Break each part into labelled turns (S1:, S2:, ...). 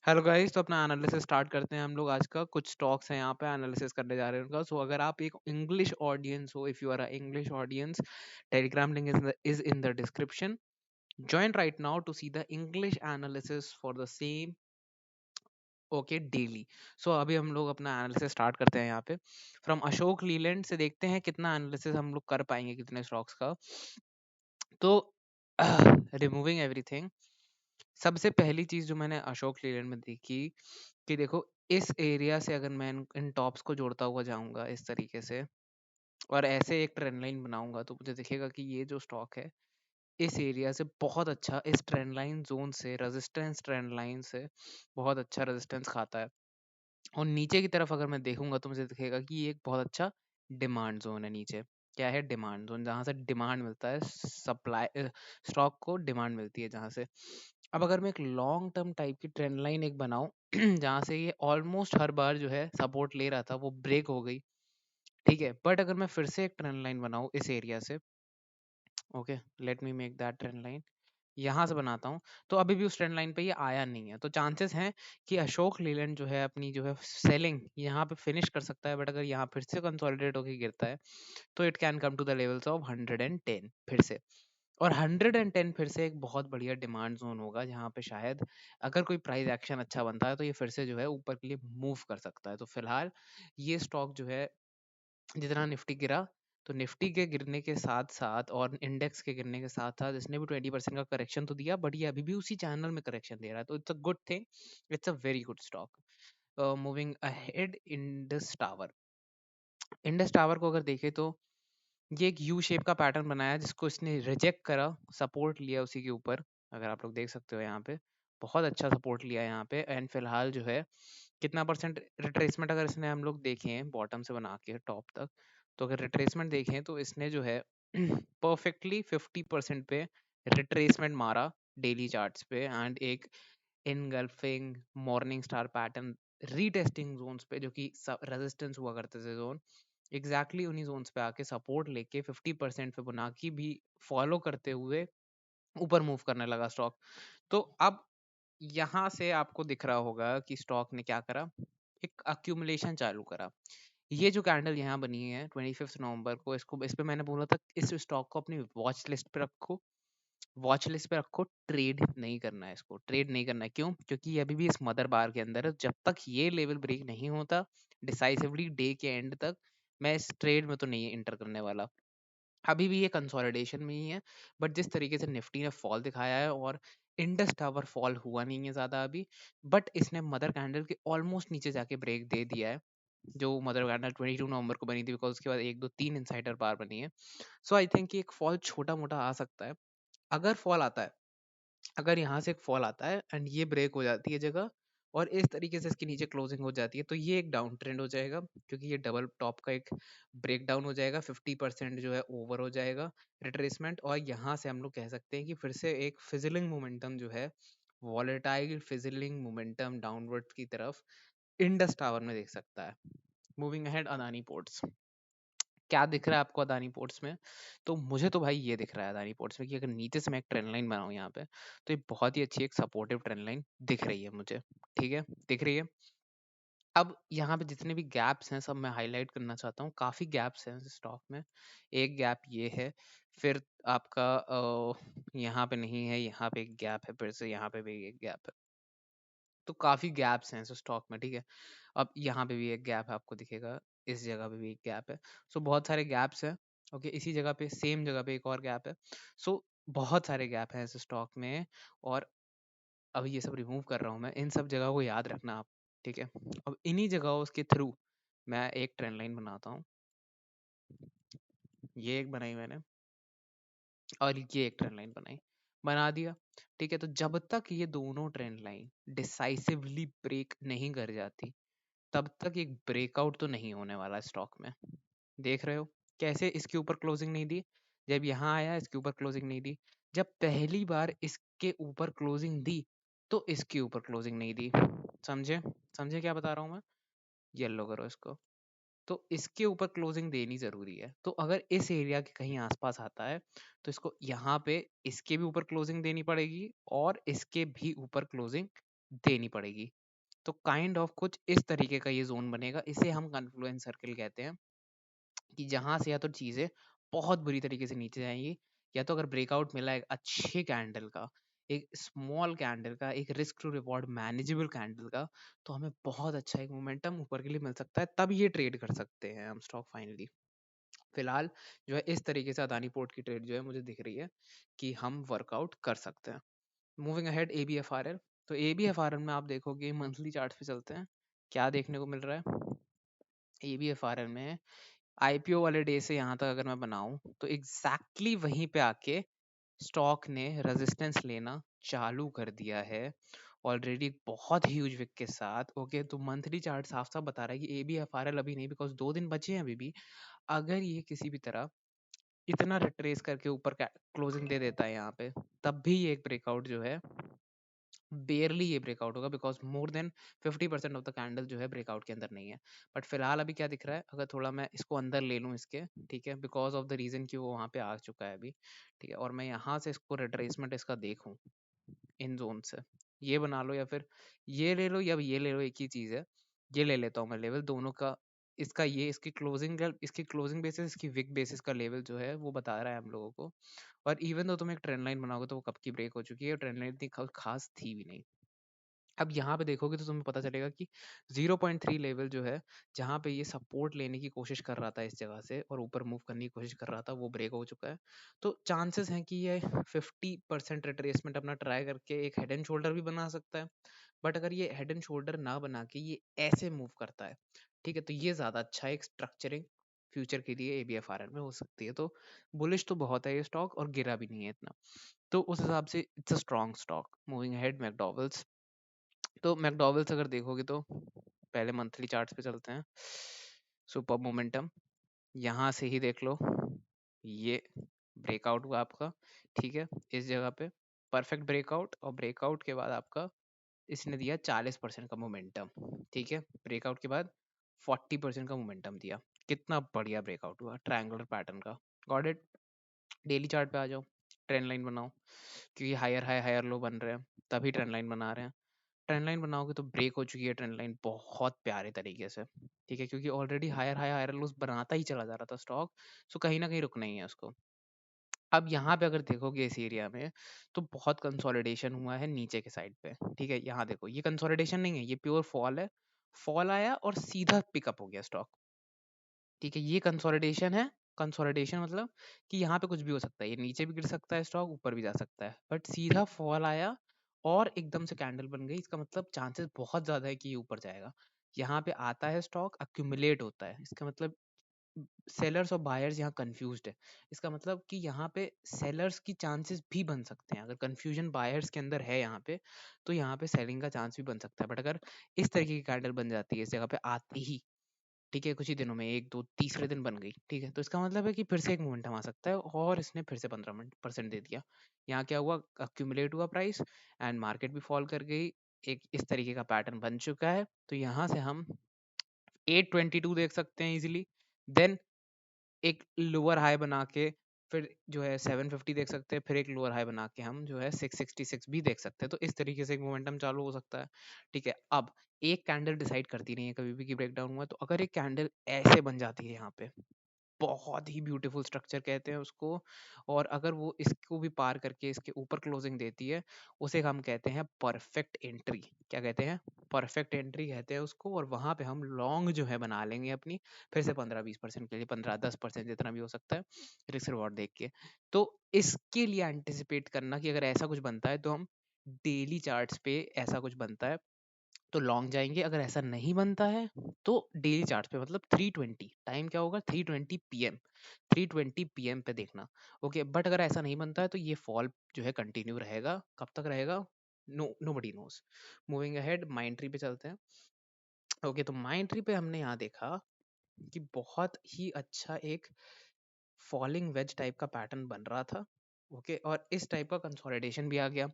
S1: Hello guys, तो अपना analysis start करते हैं हम लोग। आज का कुछ स्टॉक्स हैं यहाँ पे एनालिसिस करने जा रहे हैं उनका। सो अगर आप एक इंग्लिश ऑडियंस हो, if you are a English audience, Telegram link is in the description. Join right now to see the English analysis for the same. Okay daily. So अभी हम लोग अपना एनालिसिस स्टार्ट करते हैं यहाँ पे फ्रॉम अशोक लीलैंड से. देखते हैं कितना एनालिसिस हम लोग कर पाएंगे कितने स्टॉक्स का. तो रिमूविंग एवरीथिंग, सबसे पहली चीज जो मैंने अशोक लीलैंड में देखी कि देखो, इस एरिया से अगर मैं इन टॉप्स को जोड़ता हुआ जाऊंगा इस तरीके से और ऐसे एक ट्रेंड लाइन बनाऊंगा, तो मुझे दिखेगा कि ये जो स्टॉक है इस एरिया से बहुत अच्छा, इस ट्रेंड लाइन जोन से, रेजिस्टेंस ट्रेंड लाइन से बहुत अच्छा रेजिस्टेंस खाता है. और नीचे की तरफ अगर मैं देखूंगा तो मुझे दिखेगा कि ये एक बहुत अच्छा डिमांड जोन है. नीचे क्या है? डिमांड जोन, जहाँ से डिमांड मिलता है, सप्लाई, स्टॉक को डिमांड मिलती है जहाँ से. अब अगर मैं एक लॉन्ग टर्म टाइप की ट्रेंड लाइन एक बनाऊं जहाँ से ये ऑलमोस्ट हर बार जो है सपोर्ट ले रहा था वो ब्रेक हो गई, ठीक है. बट अगर मैं फिर से एक ट्रेंड लाइन बनाऊं इस एरिया से, okay, let me make that trend line, यहाँ से बनाता हूँ, तो अभी भी उस ट्रेंड लाइन पे ये आया नहीं है. तो चांसेस हैं कि अशोक लीलैंड जो है अपनी जो है सेलिंग यहाँ पे फिनिश कर सकता है. बट अगर यहाँ फिर से कंसोलिडेट होकर गिरता है तो it can come to the levels of 110 फिर से. और 110 फिर से एक बहुत बढ़िया डिमांड जोन होगा जहाँ पे शायद अगर कोई प्राइस एक्शन अच्छा बनता है तो ये फिर से जो है ऊपर के लिए मूव कर सकता है. तो फिलहाल ये स्टॉक जो है, जितना निफ्टी गिरा, तो निफ्टी के गिरने के साथ साथ और इंडेक्स के गिरने के साथ साथ इसने भी 20% का करेक्शन तो दिया, बट ये अभी भी उसी चैनल में करेक्शन दे रहा है. तो it's a good thing, it's a very good stock. Moving ahead, Indus tower. Indus tower को अगर देखें तो ये एक यू शेप का पैटर्न बनाया जिसको इसने रिजेक्ट करा, सपोर्ट लिया उसी के ऊपर. अगर आप लोग देख सकते हो यहाँ पे बहुत अच्छा सपोर्ट लिया यहाँ पे. एंड फिलहाल जो है कितना परसेंट रिट्रेसमेंट अगर इसने हम लोग देखें बॉटम से बना के टॉप तक, तो अगर रिट्रेसमेंट देखें तो इसने जो है परफेक्टली 50% पे रिट्रेसमेंट मारा डेली चार्ट्स पे. एंड एक engulfing morning star pattern retesting zones पे, जो कि रेजिस्टेंस हुआ करते थे जोन, एग्जैक्टली उन्हीं जोन्स पे आके सपोर्ट लेके 50% फिबोनाची भी फॉलो करते हुए ऊपर मूव करने लगा स्टॉक. तो अब यहाँ से आपको दिख रहा होगा कि स्टॉक ने क्या करा, एक अक्यूमुलेशन चालू करा. ये जो कैंडल यहाँ बनी है 25 नवंबर को, इसको इस पे मैंने बोला था इस स्टॉक को अपनी वॉच लिस्ट पे रखो. वॉच लिस्ट पे रखो, ट्रेड नहीं करना है, इसको ट्रेड नहीं करना है. क्यों? क्योंकि ये अभी भी इस मदर बार के अंदर है. जब तक ये लेवल ब्रेक नहीं होता डिसाइसिवली डे के एंड तक, मैं इस ट्रेड में तो नहीं इंटर करने वाला. अभी भी ये कंसोलिडेशन में ही है. बट जिस तरीके से निफ्टी ने फॉल दिखाया है, और इंडस टावर फॉल हुआ नहीं है ज्यादा अभी, बट इसने मदर कैंडल के ऑलमोस्ट नीचे जाके ब्रेक दे दिया है, जो मदर कैंडल 22 नवंबर को बनी थी, बिकॉज उसके बाद एक दो तीन इनसाइडर बार बनी है. सो आई थिंक एक फॉल छोटा मोटा आ सकता है. अगर फॉल आता है, अगर यहाँ से एक फॉल आता है एंड ये ब्रेक हो जाती है जगह, और इस तरीके से इसके नीचे क्लोजिंग हो जाती है, तो ये एक डाउन ट्रेंड हो जाएगा. क्योंकि ये डबल टॉप का एक ब्रेक डाउन हो जाएगा, 50% जो है ओवर हो जाएगा रिट्रेसमेंट. और यहाँ से हम लोग कह सकते हैं कि फिर से एक फिजलिंग मोमेंटम जो है, वॉलेटाइल फिजलिंग मोमेंटम डाउनवर्ड की तरफ इंडस टावर में देख सकता है. Moving ahead, Adani ports. क्या दिख रहा है आपको अदानी पोर्ट्स में? तो मुझे तो भाई ये दिख रहा है अदानी पोर्ट्स में कि अगर नीचे से मैं एक ट्रेंड लाइन बनाऊं यहाँ पे, तो ये बहुत ही अच्छी एक सपोर्टिव ट्रेंड लाइन दिख रही है मुझे. ठीक है, दिख रही है. अब यहाँ पे जितने भी गैप्स हैं सब मैं हाईलाइट करना चाहता हूँ. काफी गैप्स हैं स्टॉक में. एक गैप ये है, फिर आपका यहाँ पे नहीं है, यहाँ पे एक गैप है, फिर से यहाँ पे भी एक गैप है. तो काफी गैप्स हैं स्टॉक में, ठीक है. अब यहाँ पे भी एक गैप है, आपको दिखेगा इस जगह पे भी एक गैप है. सो बहुत सारे गैप्स हैं. ओके, इसी जगह पे सेम जगह पे एक और गैप है. सो बहुत सारे गैप हैं इस स्टॉक में. और अब ये सब रिमूव कर रहा हूँ मैं, इन सब जगह को याद रखना आप, ठीक है. अब इन्हीं जगहों के थ्रू मैं एक ट्रेंड लाइन बनाता हूँ. ये एक बनाई मैंने, और ये एक ट्रेंड लाइन बनाई, बना दिया, ठीक है. तो जब तक ये दोनों ट्रेंड लाइन डिसाइसिवली ब्रेक नहीं कर जाती, तब तक एक ब्रेकआउट तो नहीं होने वाला स्टॉक में. देख रहे हो कैसे इसके ऊपर क्लोजिंग नहीं दी? जब यहाँ आया इसके ऊपर क्लोजिंग नहीं दी. जब पहली बार इसके ऊपर क्लोजिंग दी तो इसके ऊपर क्लोजिंग नहीं दी. समझे? समझे क्या बता रहा हूँ मैं? येलो करो इसको. तो इसके ऊपर क्लोजिंग देनी जरूरी है. तो अगर इस एरिया के कहीं आसपास आता है तो इसको यहाँ पे इसके भी ऊपर क्लोजिंग देनी पड़ेगी और इसके भी ऊपर क्लोजिंग देनी पड़ेगी। तो काइंड ऑफ कुछ इस तरीके का ये जोन बनेगा, इसे हम कन्फ्लुएंस सर्कल कहते हैं, कि जहां से या तो चीजें बहुत बुरी तरीके से नीचे जाएंगी, या तो अगर ब्रेकआउट मिला एक अच्छे कैंडल का, एक स्मॉल कैंडल का, एक risk to reward manageable candle का, तो हमें बहुत अच्छा एक मोमेंटम ऊपर के लिए मिल सकता है, तब ये ट्रेड कर सकते हैं हम स्टॉक फाइनली। फिलहाल जो है इस तरीके से अदानी पोर्ट की ट्रेड जो है मुझे दिख रही है कि हम वर्कआउट कर सकते हैं। Moving ahead ABFRL। तो ABFRL में आप देखोगे मंथली चार्ट पे चलते हैं, क्या देखने को मिल रहा है। ABFRL में IPO वाले डे से यहाँ तक अगर मैं बनाऊं तो एग्जैक्टली वहीं पे आके स्टॉक ने रेजिस्टेंस लेना चालू कर दिया है ऑलरेडी, बहुत ह्यूज विक के साथ। ओके, तो मंथली चार्ट साफ साफ बता रहा है कि ABFRL अभी नहीं, बिकॉज 2 दिन बचे हैं अभी भी। अगर ये किसी भी तरह इतना रिट्रेस करके ऊपर क्लोजिंग दे देता है यहाँ पे, तब भी ये एक ब्रेकआउट जो है, बेयरली ये ब्रेकआउट होगा, because more than 50% of the candle जो है ब्रेकआउट के अंदर नहीं है। बट फिलहाल अभी क्या दिख रहा है, अगर थोड़ा मैं इसको अंदर ले लूँ इसके, ठीक है, बिकॉज ऑफ द रीजन कि वो वहाँ पे आ चुका है अभी, ठीक है, और मैं यहाँ से इसको रिट्रेसमेंट इसका देखूँ इन जोन से, ये बना लो या फिर ये ले लो या ये ले लो, एक ही चीज है। ये ले लेता हूँ मैं लेवल दोनों का, इसका ये इसकी क्लोजिंग बेसिस, इसकी विक बेसिस का लेवल जो है वो बता रहा है हम लोगों को। और इवन तो तुम एक ट्रेंड लाइन बनाओगे तो वो कब की ब्रेक हो चुकी है, ट्रेंड लाइन इतनी खास थी भी नहीं। अब यहाँ पे देखोगे तो तुम्हें पता चलेगा कि 0.3 लेवल जो है, जहाँ पे ये सपोर्ट लेने की कोशिश कर रहा था इस जगह से और ऊपर मूव करने की कोशिश कर रहा था, वो ब्रेक हो चुका है। तो चांसेस हैं कि ये 50% रिट्रेसमेंट अपना ट्राई करके एक हेड एंड शोल्डर भी बना सकता है। बट अगर ये हेड एंड शोल्डर ना बना के ये ऐसे मूव करता है, ठीक है, तो ये ज्यादा अच्छा एक स्ट्रक्चरिंग फ्यूचर के लिए ABFRL में हो सकती है। तो बुलिश तो बहुत है ये स्टॉक, और गिरा भी नहीं है इतना, तो उस हिसाब से it's a strong stock. Moving ahead, McDowell's. तो मैकडॉवेल्स अगर देखोगे तो पहले मंथली चार्ट्स पे चलते हैं। सुपर मोमेंटम, यहाँ से ही देख लो, ये ब्रेकआउट हुआ आपका, ठीक है, इस जगह पे परफेक्ट ब्रेकआउट, और ब्रेकआउट के बाद आपका इसने दिया 40% का मोमेंटम, ठीक है, ब्रेकआउट के बाद 40% का मोमेंटम दिया। कितना बढ़िया ब्रेकआउट हुआ ट्रायंगुलर पैटर्न का। Got it. डेली चार्ट पे आ जाओ, ट्रेंड लाइन बनाओ, क्योंकि हायर हाई हायर लो बन रहे हैं, तभी ट्रेंड लाइन बना रहे हैं। ट्रेंड लाइन बनाओगे तो ब्रेक हो चुकी है ट्रेंड लाइन बहुत प्यारे तरीके से, ठीक है, क्योंकि already higher high higher lows बनाता ही चला जा रहा था स्टॉक, सो कहीं ना कहीं रुकना ही है उसको। अब यहाँ पे अगर देखोगे इस एरिया में, तो बहुत कंसोलिडेशन हुआ है नीचे के साइड पे, ठीक है, यहाँ देखो ये कंसोलिडेशन नहीं है, ये प्योर फॉल है। फॉल आया और सीधा पिकअप हो गया स्टॉक, ठीक है, ये कंसोलिडेशन है। कंसोलिडेशन मतलब कि यहाँ पे कुछ भी हो सकता है, ये नीचे भी गिर सकता है स्टॉक, ऊपर भी जा सकता है, बट सीधा फॉल आया और एकदम से कैंडल बन गई, इसका मतलब चांसेस बहुत ज्यादा है कि ये ऊपर जाएगा। यहाँ पे आता है स्टॉक, अक्यूमुलेट होता है, इसका मतलब सेलर्स और बायर्स यहाँ कंफ्यूज्ड है। इसका मतलब कि यहाँ पे सेलर्स की चांसेस भी बन सकते हैं, अगर कंफ्यूजन बायर्स के अंदर है यहाँ पे, तो यहाँ पे सेलिंग का चांस भी बन सकता है। बट अगर इस तरीके की कैंडल बन जाती है इस जगह पे आते ही, ठीक है, कुछ ही दिनों में, एक दो तीसरे दिन बन गई, ठीक है, तो इसका मतलब है कि फिर से एक मोमेंटम आ सकता है, और इसने फिर से 15% दे दिया। यहाँ क्या हुआ, अक्यूमुलेट हुआ प्राइस, एंड मार्केट भी फॉल कर गई, एक इस तरीके का पैटर्न बन चुका है। तो यहाँ से हम 822 देख सकते हैं इजिली, देन एक लोअर हाई बना के फिर जो है 750 देख सकते हैं, फिर एक लोअर हाई बना के हम जो है 666 भी देख सकते हैं। तो इस तरीके से एक मोमेंटम चालू हो सकता है, ठीक है। अब एक कैंडल डिसाइड करती नहीं है कभी भी कि ब्रेकडाउन हुआ, तो अगर एक कैंडल ऐसे बन जाती है यहाँ पे, बहुत ही ब्यूटीफुल स्ट्रक्चर कहते हैं उसको, और अगर वो इसको भी पार करके इसके ऊपर क्लोजिंग देती है, उसे हम कहते हैं परफेक्ट एंट्री। क्या कहते हैं, परफेक्ट एंट्री कहते हैं उसको, और वहां पे हम लॉन्ग जो है बना लेंगे अपनी, फिर से 15-20% के लिए, 15-10% जितना भी हो सकता है, रिस्क रिवॉर्ड देख के। तो इसके लिए एंटिसिपेट करना कि अगर ऐसा कुछ बनता है तो हम डेली चार्ट्स पे ऐसा कुछ बनता है तो लॉन्ग जाएंगे, अगर ऐसा नहीं बनता है तो डेली चार्ट पे, मतलब 320 टाइम क्या होगा, 320 PM, 320 PM पे देखना। ओके, बट अगर ऐसा नहीं बनता है तो ये फॉल जो है कंटिन्यू रहेगा, कब तक रहेगा, nobody knows. Moving ahead, Mindtree पे चलते हैं। ओके, तो माइंड ट्री पे हमने यहाँ देखा कि बहुत ही अच्छा एक फॉलिंग वेज टाइप का पैटर्न बन रहा था। ओके, और इस टाइप का कंसोलिडेशन भी आ गया।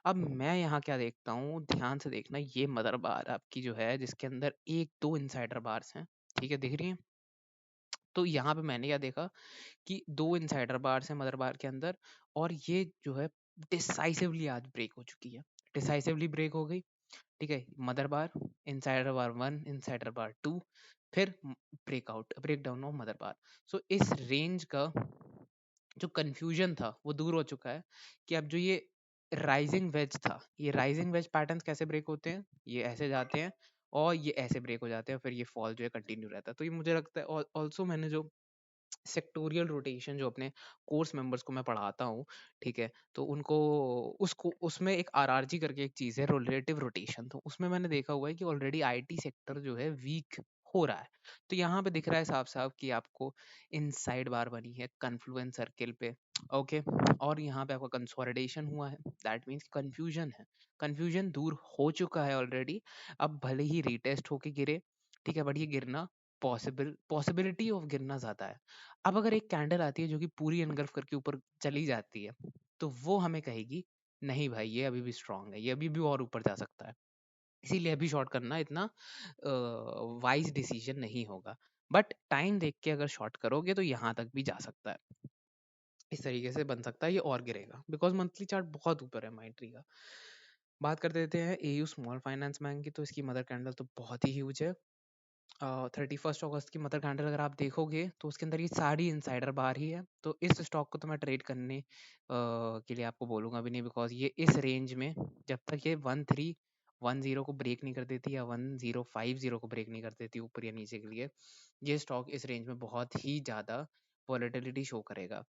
S1: अब मैं यहाँ क्या देखता हूँ, ध्यान से देखना, ये मदर बार आपकी जो है जिसके अंदर एक दो इनसाइडर बार्स हैं, ठीक है, दिख रही हैं। तो यहाँ पे मैंने क्या देखा कि दो इनसाइडर बार्स हैं मदर बार के अंदर, और ये जो है डिसाइसिवली आज ब्रेक हो चुकी है, डिसाइसिवली ब्रेक हो गई। ठीक है, mother bar, insider bar 1, insider bar 2, फिर breakout, break down of mother bar. So इस रेंज का जो कंफ्यूजन था वो दूर हो चुका है कि अब जो ये राइजिंग वेज था, ये राइजिंग वेज पैटर्न्स कैसे ब्रेक होते हैं, ये ऐसे जाते हैं और ये ऐसे ब्रेक हो जाते हैं, फिर ये फॉल जो है कंटिन्यू रहता है। तो ये मुझे लगता है, और ऑल्सो मैंने जो सेक्टोरियल रोटेशन जो अपने कोर्स मेंबर्स को मैं पढ़ाता हूँ, ठीक है, तो उनको उसको उसमें एक आरआरजी करके एक चीज़ है, रिलेटिव रोटेशन, तो उसमें मैंने देखा हुआ है कि ऑलरेडी आईटी सेक्टर जो है वीक हो रहा है। तो यहाँ पे दिख रहा है साफ साफ कि आपको इनसाइड बार बनी है कन्फ्लुएंस सर्किल पे, ओके, और यहाँ पे आपका कंसोलिडेशन हुआ है, दैट मीन्स कंफ्यूजन है, कंफ्यूजन दूर हो चुका है ऑलरेडी। अब भले ही रीटेस्ट होके गिरे, ठीक है, बट ये गिरना पॉसिबिलिटी ऑफ गिरना ज्यादा है। अब अगर एक कैंडल आती है जो कि पूरी एनगल्फ करके ऊपर चली जाती है, तो वो हमें कहेगी नहीं भाई ये अभी भी स्ट्रांग है, ये अभी भी और ऊपर जा सकता है, इसीलिए अभी शॉर्ट करना इतना वाइज डिसीजन नहीं होगा। बट टाइम देख के अगर शॉर्ट करोगे तो यहाँ तक भी जा सकता है, इस तरीके से बन सकता है ये और गिरेगा, बिकॉज मंथली चार्ट बहुत ऊपर है माइट्री का। बात कर देते हैं एयू स्मॉल फाइनेंस बैंक की, तो इसकी मदर कैंडल तो बहुत ही ह्यूज है। 31 अगस्त की मदर कैंडल अगर आप देखोगे तो उसके अंदर ये सारी इनसाइडर बार ही है, तो इस स्टॉक को तो मैं ट्रेड करने के लिए आपको बोलूंगा भी नहीं, बिकॉज ये इस रेंज में जब तक ये 1310 को ब्रेक नहीं कर देती या 1050 को ब्रेक नहीं कर देती ऊपर या नीचे के लिए, ये स्टॉक इस रेंज में बहुत ही ज़्यादा वॉलेटिलिटी शो करेगा।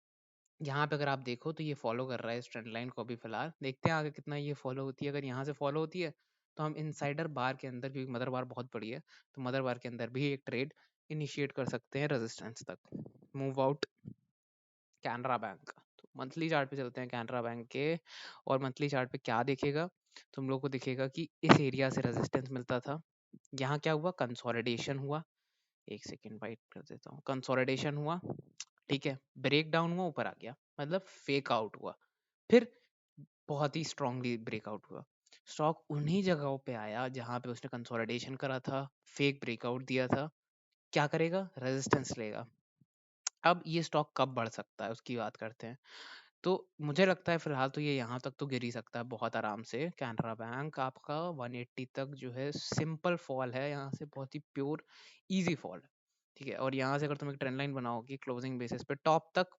S1: यहाँ पे अगर आप देखो तो ये फॉलो कर रहा है इस ट्रेंड लाइन को, अभी फिलहाल देखते हैं आगे कितना ये फॉलो होती है। अगर यहाँ से फॉलो होती है तो हम इनसाइडर बार के अंदर, क्योंकि मदर बार बहुत बड़ी है, तो मदर बार के अंदर भी एक ट्रेड इनिशिएट कर सकते हैं रेजिस्टेंस तक। मूव आउट कैनरा बैंक, तो मंथली चार्ट पे चलते हैं कैनरा बैंक के, और मंथली चार्ट पे क्या दिखेगा, तुम लोग को दिखेगा कि इस एरिया से रेजिस्टेंस मिलता था, यहाँ क्या हुआ, कंसोलिडेशन हुआ, एक सेकेंड वाइट कर देता हूँ, कंसोलिडेशन हुआ, ठीक है, ब्रेक डाउन हुआ, ऊपर आ गया, मतलब फेक आउट हुआ, फिर बहुत ही स्ट्रांगली ब्रेकआउट हुआ। स्टॉक उन्हीं जगहों पे आया जहां पे उसने कंसोलिडेशन करा था, फेक ब्रेकआउट दिया था, क्या करेगा, रेजिस्टेंस लेगा। अब ये स्टॉक कब बढ़ सकता है उसकी बात करते हैं। तो मुझे लगता है फिलहाल तो ये यहाँ तक तो गिर ही सकता है बहुत आराम से। कैनरा बैंक आपका 180 तक जो है सिंपल फॉल है, यहाँ से बहुत ही प्योर इजी फॉल है, ठीक है, और यहाँ से अगर तुम एक ट्रेंड लाइन बनाओगे क्लोजिंग बेसिस पे टॉप तक,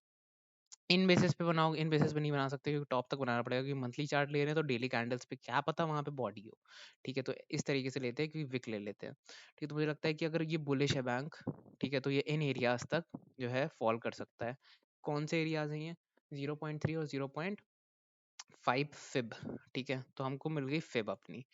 S1: इन बेसिस पे बनाओगे, इन बेसिस पे नहीं बना सकते क्योंकि टॉप तक बनाना पड़ेगा, क्योंकि मंथली चार्ट ले रहे हैं तो डेली कैंडल्स पे क्या पता वहां पे बॉडी हो, ठीक है, तो इस तरीके से लेते हैं कि विक ले लेते हैं, ठीक है। तो मुझे लगता है कि अगर ये बुलिश है बैंक, ठीक है, तो ये इन एरियाज तक जो है फॉल कर सकता है। कौन से एरियाज हैं ये, 0.3 और 0.5 फिब, ठीक है, तो हमको मिल गई फिब अपनी,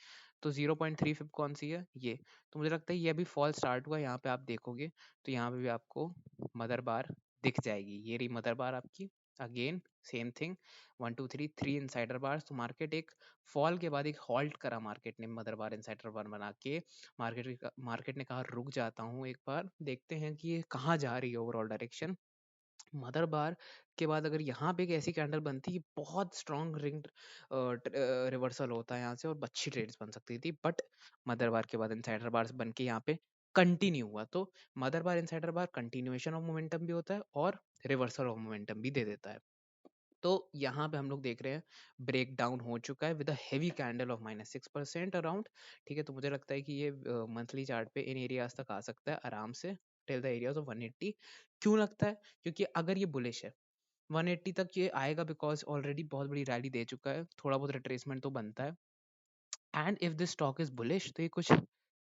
S1: तो 0.3 फिब कौन सी है ये, तो मुझे लगता है ये अभी फॉल स्टार्ट हुआ, यहाँ पे आप देखोगे तो यहाँ पे भी आपको मदर बार दिख जाएगी, ये रही मदर बार आपकी, अगेन सेम थिंग, 1 2 3 इनसाइडर बार, तो मार्केट एक फॉल के बाद एक हॉल्ट करा मार्केट ने मदर बार इनसाइडर बार बना के, मार्केट ने कहा रुक जाता हूँ एक बार, देखते हैं कि ये कहाँ जा रही है ओवरऑल डायरेक्शन। मदर बार के बाद अगर यहाँ पे एक ऐसी कैंडल बनती है, बहुत स्ट्रॉन्ग रिंग रिवर्सल होता है यहाँ से और अच्छी ट्रेड्स बन सकती थी, बट मदर बार के बाद इनसाइडर बार बन के यहाँ पे कंटिन्यू हुआ, तो mother bar insider bar continuation of momentum भी होता है और रिवर्सल ऑफ मोमेंटम भी दे देता है। तो यहाँ पे हम लोग देख रहे हैं ब्रेक डाउन हो चुका है with a heavy candle of -6% around, ठीक है, तो मुझे लगता है कि ये मंथली चार्ट पे इन एरियाज तक आ सकता है आराम से, टिल द एरियाज ऑफ 180। क्यों लगता है, क्योंकि अगर ये बुलिश है 180 तक ये आएगा, बिकॉज ऑलरेडी बहुत बड़ी रैली दे चुका है, थोड़ा बहुत रिट्रेसमेंट तो बनता है, and if this stock is bullish तो ये कुछ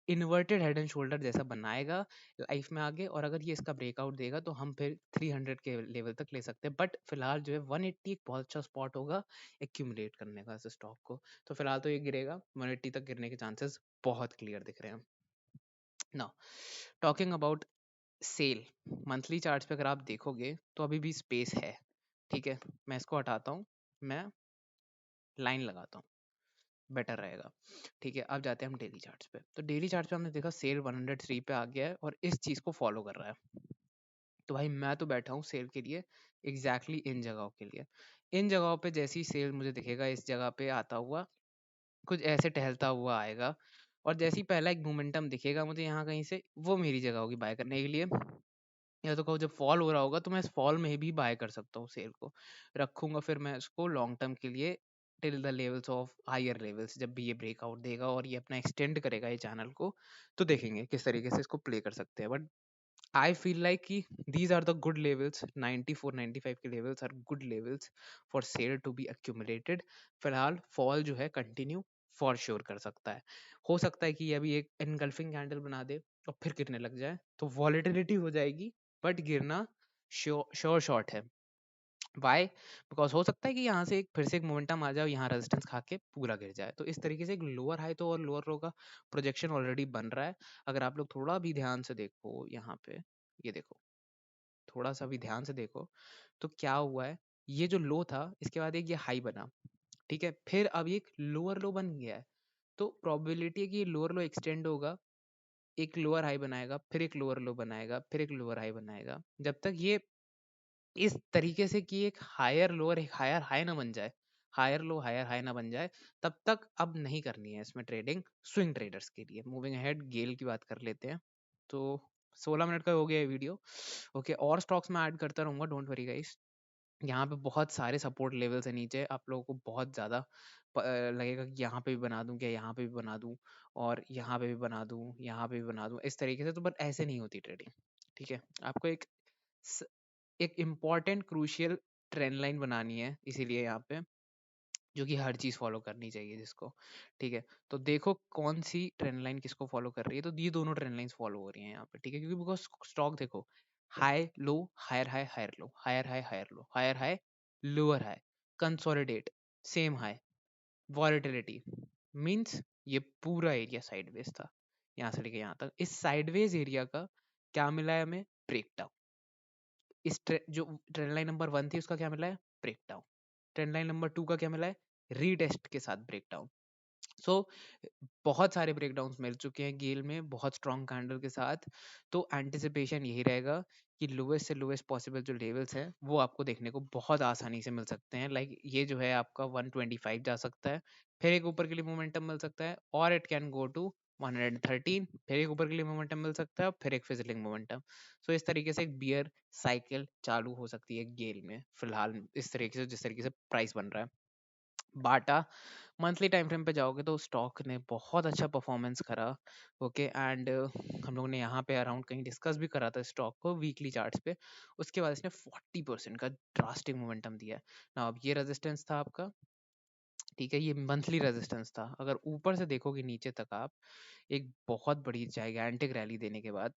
S1: इन्वर्टेड हेड एंड शोल्डर जैसा बनाएगा लाइफ में आगे, और अगर ये इसका ब्रेकआउट देगा तो हम फिर 300 के लेवल तक ले सकते हैं, बट फिलहाल जो है 180 एक बहुत अच्छा स्पॉट होगा एक्यूमुलेट करने का इस स्टॉक को, तो फिलहाल तो ये गिरेगा, 180 तक गिरने के चांसेस बहुत क्लियर दिख रहे हैं। Now talking about sell, monthly charts पे अगर आप देखोगे तो अभी भी स्पेस है, ठीक है, मैं इसको हटाता हूँ, मैं लाइन लगाता हूँ, बेटर रहेगा, ठीक है। अब जाते हैं हम डेली चार्ट्स पे, तो डेली चार्ट्स पे हमने देखा सेल 103 पे आ गया है और इस चीज को फॉलो कर रहा है, तो भाई मैं तो बैठा हूँ सेल के लिए, एग्जैक्टली इन जगहों के लिए। इन जगहों पे जैसी सेल मुझे दिखेगा इस जगह पे आता हुआ, कुछ ऐसे टहलता हुआ आएगा, और जैसे ही पहला एक मोमेंटम दिखेगा मुझे यहाँ कहीं से, वो मेरी जगह होगी बाय करने के लिए, या तो कहो जब फॉल हो रहा होगा तो मैं इस फॉल में भी बाय कर सकता हूँ, सेल को रखूंगा फिर मैं इसको लॉन्ग टर्म के लिए till the levels of higher levels. जब भी ये ब्रेकआउट देगा और ये अपना एक्सटेंड करेगा ये चैनल को, तो देखेंगे किस तरीके से इसको प्ले कर सकते हैं। बट आई फील लाइक कि these are the good levels, 94 95 के levels are good levels for sale to be accumulated। फिलहाल फॉल जो है कंटिन्यू फॉर श्योर कर सकता है। हो सकता है कि ये अभी एक एनगल्फिंग कैंडल बना दे और फिर गिरने लग जाए, तो वॉलेटिलिटी हो जाएगी, बट गिरना श्योर शॉट है। वाई? बिकॉज हो सकता है कि यहाँ से एक फिर से एक मोमेंटम आ जाए और यहाँ रेजिस्टेंस खा के पूरा गिर जाए। तो इस तरीके से एक लोअर हाई तो और लोअर लो का प्रोजेक्शन ऑलरेडी बन रहा है। अगर आप लोग थोड़ा भी ध्यान से देखो यहाँ पे, ये देखो, थोड़ा सा भी ध्यान से देखो तो क्या हुआ है, ये जो लो था इसके बाद एक ये हाई बना, ठीक है, फिर अब एक लोअर लो बन गया है। तो प्रोबेबिलिटी है कि ये लोअर लो एक्सटेंड होगा, एक लोअर हाई बनाएगा, फिर एक लोअर लो बनाएगा, फिर एक लोअर हाई बनाएगा। जब तक ये इस तरीके से कि एक हायर लोअर एक हायर हाई ना बन जाए, हायर लो हायर हाई ना बन जाए, तब तक अब नहीं करनी है इसमें ट्रेडिंग स्विंग ट्रेडर्स के लिए। मूविंग अहेड, गेल की बात कर लेते हैं। तो 16 मिनट का हो गया ये वीडियो। ओके, और स्टॉक्स में ऐड करता रहूंगा, डोंट वरी गाइस। यहाँ पे बहुत सारे सपोर्ट लेवल्स है नीचे, आप लोगों को बहुत ज़्यादा लगेगा कि यहाँ पे भी बना दूं क्या, यहाँ पे भी बना दूं, और यहाँ पे भी बना दूं, यहाँ पे भी बना दूं, इस तरीके से। तो बट ऐसे नहीं होती ट्रेडिंग, ठीक है। आपको एक इम्पॉर्टेंट क्रूशियल ट्रेंड लाइन बनानी है, इसीलिए यहाँ पे, जो कि हर चीज फॉलो करनी चाहिए जिसको, ठीक है। तो देखो कौन सी ट्रेंड लाइन किसको फॉलो कर रही है, तो ये दोनों ट्रेंड लाइंस फॉलो हो रही हैं यहाँ पे, ठीक है। क्योंकि बिकॉज स्टॉक देखो, high low higher high higher low, higher high higher low, higher high lower high, consolidate, same high, volatility, means ये पूरा एरिया साइडवेज था यहाँ से लेके यहाँ तक। इस साइडवेज एरिया का क्या मिला है हमें? ब्रेकडाउन। जो ट्रेंड लाइन नंबर 1 थी उसका क्या मिला है? ब्रेकडाउन। ट्रेंड लाइन नंबर 2 का क्या मिला है? रीटेस्ट के साथ ब्रेकडाउन। सो बहुत सारे ब्रेकडाउन्स मिल चुके हैं गेल में, बहुत स्ट्रॉन्ग कैंडल के साथ। तो एंटिसिपेशन यही रहेगा कि लोएस्ट से लोएस्ट पॉसिबल जो लेवल्स हैं वो आपको देखने को बहुत आसानी से मिल सकते हैं। लाइक ये जो है आपका 125 जा सकता है, फिर एक ऊपर के लिए मोमेंटम मिल सकता है, और इट कैन गो टू 113, फिर एक ऊपर के लिए मोमेंटम मिल सकता है, फिर एक फिजलिंग मोमेंटम। सो इस तरीके से एक बियर साइकिल चालू हो सकती है गेल में फिलहाल, इस तरीके से जिस तरीके से प्राइस बन रहा है। बाटा मंथली टाइम फ्रेम पे जाओगे तो स्टॉक ने बहुत अच्छा परफॉर्मेंस करा। ओके, एंड हम लोगों ने यहाँ पे अराउंड कहीं डिस्कस भी करा था स्टॉक को वीकली चार्ट्स पे। उसके बाद इसने 40% का ड्रास्टिक मोमेंटम दिया है ना। अब ये रेजिस्टेंस था आपका, ठीक है, ये मंथली रेजिस्टेंस था। अगर ऊपर से देखोगे नीचे तक आप, एक बहुत बड़ी जाइगैंटिक रैली देने के बाद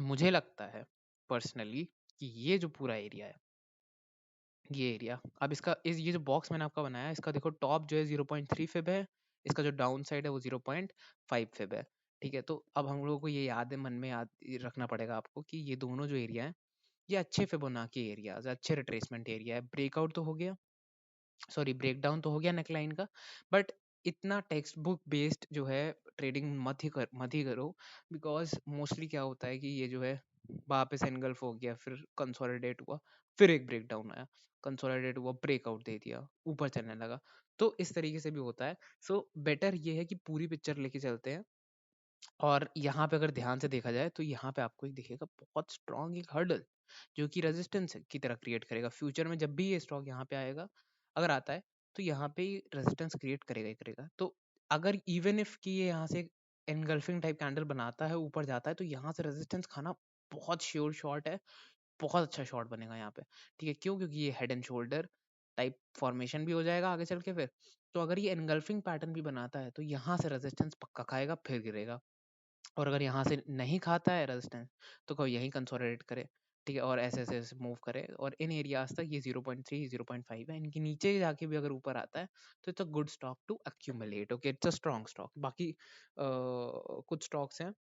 S1: मुझे लगता है पर्सनली कि ये जो पूरा एरिया है, ये एरिया, अब इसका ये जो बॉक्स मैंने आपका बनाया है, इसका देखो टॉप जो है 0.3 फिब है, इसका जो डाउन साइड है वो 0.5 फिब है, ठीक है। तो अब हम लोगों को ये याद है, मन में याद रखना पड़ेगा आपको कि ये दोनों जो एरिया है, ये अच्छे फिबोनाची एरियाज, अच्छे रिट्रेसमेंट एरिया है। ब्रेकआउट तो हो गया, सॉरी ब्रेकडाउन तो हो गया नेकलाइन का, बट इतना टेक्स्ट बुक बेस्ड जो है ट्रेडिंग मत ही करो। बिकॉज मोस्टली क्या होता है कि ये जो है वापस एनगल्फ हो गया, फिर कंसोलिडेट हुआ, फिर एक ब्रेकडाउन आया, कंसोलिडेट हुआ, ब्रेकआउट दे दिया, ऊपर चलने लगा। तो इस तरीके से भी होता है। सो बेटर ये है कि पूरी पिक्चर लेके चलते हैं। और यहाँ पे अगर ध्यान से देखा जाए तो यहाँ पे आपको एक दिखेगा बहुत स्ट्रॉन्ग एक हर्डल, जो कि रेजिस्टेंस की तरह क्रिएट करेगा फ्यूचर में। जब भी ये स्टॉक यहाँ पे आएगा, अगर आता है, तो यहाँ पे रेजिस्टेंस क्रिएट करेगा ही करेगा। तो अगर इवन इफ कि ये यहाँ से एनगल्फिंग टाइप कैंडल बनाता है, ऊपर जाता है, तो यहाँ से रेजिस्टेंस खाना बहुत श्योर शॉट है, बहुत अच्छा शॉट बनेगा यहाँ पे, ठीक है। क्यों? क्योंकि ये head and shoulder type formation भी हो जाएगा आगे चल के फिर। तो अगर ये एनगल्फिंग पैटर्न भी बनाता है, तो यहाँ से रेजिस्टेंस पक्का खाएगा, फिर गिरेगा। और अगर यहाँ से नहीं खाता है रेजिस्टेंस, तो कोई यहीं कंसोलिडेट करे, ठीक है, और ऐसे ऐसे ऐसे मूव करे। और इन एरियाज तक ये 0.3 0.5 है, इनके नीचे जाके भी अगर ऊपर आता है, तो it's a good stock to accumulate. Okay, it's a strong stock. बाकी कुछ स्टॉक्स हैं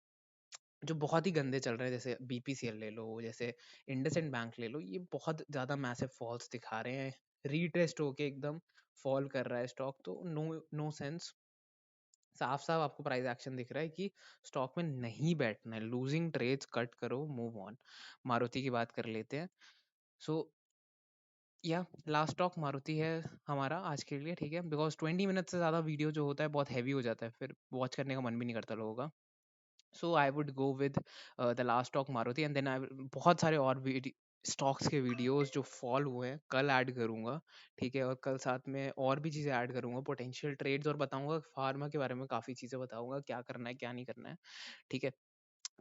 S1: जो बहुत ही गंदे चल रहे हैं, जैसे बीपीसीएल ले लो, जैसे इंडसइंड बैंक ले लो, ये बहुत ज्यादा मैसिव फॉल्स दिखा रहे हैं, रीटेस्ट होके एकदम फॉल कर रहा है स्टॉक। तो नो नो सेंस, साफ साफ आपको प्राइस एक्शन दिख रहा है कि स्टॉक में नहीं बैठना है, लूजिंग ट्रेड्स कट करो, मूव ऑन। मारुति की बात कर लेते हैं। सो या लास्ट स्टॉक मारुति है हमारा आज के लिए, ठीक है। बिकॉज 20 मिनट से ज़्यादा वीडियो जो होता है बहुत हैवी हो जाता है, फिर वॉच करने का मन भी नहीं करता लोगों का। So I would go with the last stock Maruti, and then I बहुत सारे और स्टॉक्स के वीडियोस जो फॉल हुए हैं कल ऐड करूँगा, ठीक है? और कल साथ में और भी चीज़ें ऐड करूँगा, पोटेंशियल ट्रेड्स और बताऊँगा, फार्मा के बारे में काफ़ी चीज़ें बताऊँगा, क्या करना है, क्या नहीं करना है, ठीक है?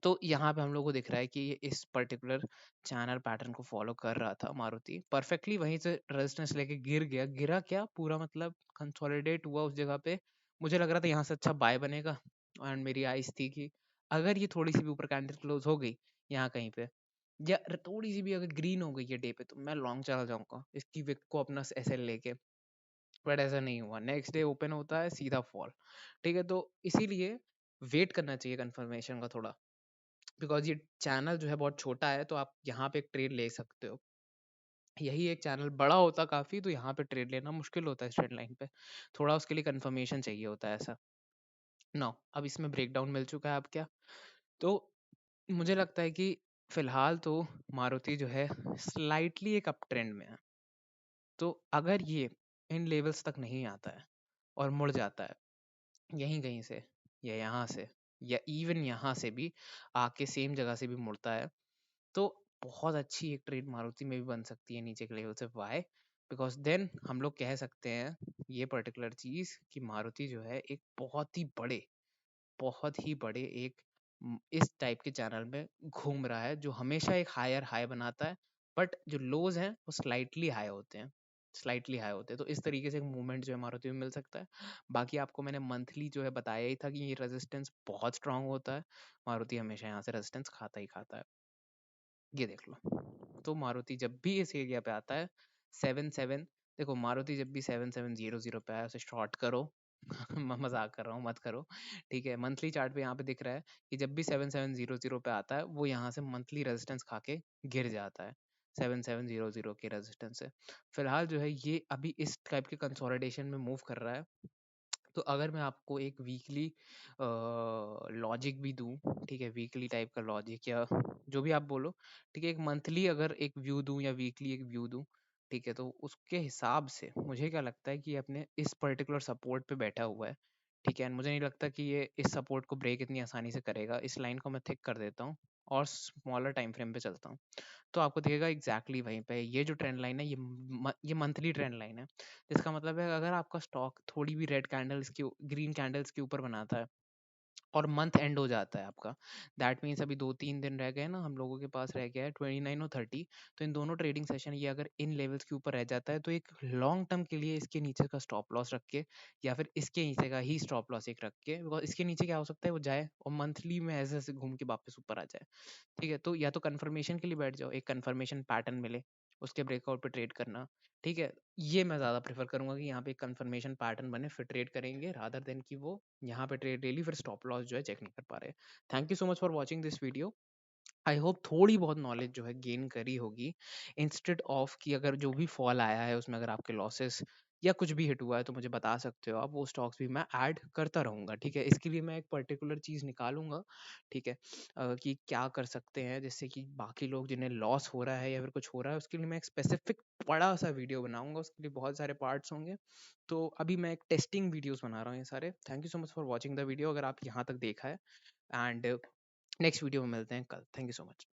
S1: तो यहाँ पे हम लोग को दिख रहा है कि ये इस पर्टिकुलर चैनल पैटर्न को फॉलो कर रहा था मारुति परफेक्टली, वहीं से रेजिस्टेंस लेके गिर गया। गिरा क्या पूरा, मतलब कंसोलिडेट हुआ उस जगह पे। मुझे लग रहा था यहाँ से अच्छा बाय बनेगा, एंड मेरी आइस थी कि अगर ये थोड़ी सी भी ऊपर कैंडल क्लोज हो गई यहाँ कहीं पे, या थोड़ी सी भी अगर ग्रीन हो गई है डे पे, तो मैं लॉन्ग चला जाऊंगा इसकी विक को अपना एसएल लेके। बट ऐसा नहीं हुआ, नेक्स्ट डे ओपन होता है सीधा फॉल, ठीक है? तो इसीलिए वेट करना चाहिए कंफर्मेशन का थोड़ा, बिकॉज ये चैनल जो है बहुत छोटा है, तो आप यहाँ पे एक ट्रेड ले सकते हो। यही एक चैनल बड़ा होता काफी, तो यहाँ पे ट्रेड लेना मुश्किल होता है इस ट्रेड लाइन पे, थोड़ा उसके लिए कंफर्मेशन चाहिए होता है ऐसा। नाउ अब इसमें ब्रेकडाउन मिल चुका है, अब क्या? तो मुझे लगता है कि फिलहाल तो मारुति जो है स्लाइटली एक अप ट्रेंड में है। तो अगर ये इन लेवल्स तक नहीं आता है और मुड़ जाता है यहीं कहीं से, या यहाँ से, या इवन यहाँ से भी आके सेम जगह से भी मुड़ता है, तो बहुत अच्छी एक ट्रेड मारुति में भी बन सकती है नीचे के लेवल से। वाई? बिकॉज देन हम लोग कह सकते हैं ये पर्टिकुलर चीज कि मारुति जो है एक बहुत ही बड़े एक इस टाइप के चैनल में घूम रहा है, जो हमेशा एक हायर हाई बनाता है, बट जो लोज हैं वो स्लाइटली हाई होते हैं, स्लाइटली हाई होते हैं। तो इस तरीके से एक मूवमेंट जो है मारुति में मिल सकता है। बाकी आपको मैंने मंथली जो है बताया ही था कि ये रेजिस्टेंस बहुत स्ट्रांग होता है, मारुति हमेशा यहाँ से रेजिस्टेंस खाता ही खाता है। ये देख लो, तो मारुति जब भी इस एरिया पे आता है 7-7, देखो मारुति जब भी 7-7-0-0 पे आया उसे शॉर्ट करो। मैं मजाक कर रहा हूँ, मत करो, ठीक है? मंथली चार्ट पे यहाँ पे दिख रहा है कि जब भी 7-7-0-0 पे आता है वो यहाँ से मंथली रेजिस्टेंस खा के गिर जाता है 7-7-0-0 के रेजिस्टेंस से। फिलहाल जो है ये अभी इस टाइप के कंसोलिडेशन में मूव कर रहा है। तो अगर मैं आपको एक वीकली लॉजिक भी दूं, ठीक है, वीकली टाइप का लॉजिक या जो भी आप बोलो, ठीक है, एक मंथली अगर एक व्यू दूं या वीकली एक व्यू दूं, ठीक है, तो उसके हिसाब से मुझे क्या लगता है कि ये अपने इस पर्टिकुलर सपोर्ट पे बैठा हुआ है, ठीक है? एंड मुझे नहीं लगता कि ये इस सपोर्ट को ब्रेक इतनी आसानी से करेगा। इस लाइन को मैं थिक कर देता हूँ और स्मॉलर टाइम फ्रेम पे चलता हूँ, तो आपको दिखेगा एग्जैक्टली वहीं पे ये जो ट्रेंड लाइन है, ये मंथली ट्रेंड लाइन है। इसका मतलब है अगर आपका स्टॉक थोड़ी भी रेड कैंडल्स के ग्रीन कैंडल्स के ऊपर बनाता है और मंथ एंड हो जाता है आपका, दैट मीन्स अभी 2-3 दिन रह गए ना, हम लोगों के पास रह गया है 29 और 30, तो इन दोनों ट्रेडिंग सेशन ये अगर इन लेवल्स के ऊपर रह जाता है, तो एक लॉन्ग टर्म के लिए इसके नीचे का स्टॉप लॉस रख के, या फिर इसके नीचे का ही स्टॉप लॉस एक रख के, बिकॉज इसके नीचे क्या हो सकता है वो जाए और मंथली में ऐसे ऐसे घूम के वापस ऊपर आ जाए, ठीक है? तो या तो कंफर्मेशन के लिए बैठ जाओ, एक कंफर्मेशन पैटर्न मिले उसके ब्रेकआउट पे ट्रेड करना, ठीक है? ये मैं ज़्यादा प्रेफर करूंगा कि यहाँ पे एक कंफर्मेशन पैटर्न बने फिर ट्रेड करेंगे, रादर देन कि वो यहाँ पे ट्रेड ले ली फिर स्टॉप लॉस जो है चेक नहीं कर पा रहे। Thank you so much for watching this video. I hope थोड़ी बहुत नॉलेज जो है गेन करी होगी, इंस्टेड ऑफ कि अगर जो भी फॉल आया है उसमें अगर आपके लॉसेस या कुछ भी हिट हुआ है तो मुझे बता सकते हो आप, वो स्टॉक्स भी मैं ऐड करता रहूंगा, ठीक है? इसके लिए मैं एक पर्टिकुलर चीज़ निकालूंगा, ठीक है, कि क्या कर सकते हैं जिससे कि बाकी लोग जिन्हें लॉस हो रहा है या फिर कुछ हो रहा है उसके लिए मैं एक स्पेसिफिक बड़ा सा वीडियो बनाऊंगा, उसके लिए बहुत सारे पार्ट्स होंगे। तो अभी मैं एक टेस्टिंग वीडियोस बना रहा हूँ ये सारे। Thank you so much for watching the video अगर आप यहाँ तक देखा है, एंड नेक्स्ट वीडियो में मिलते हैं कल। Thank you so much.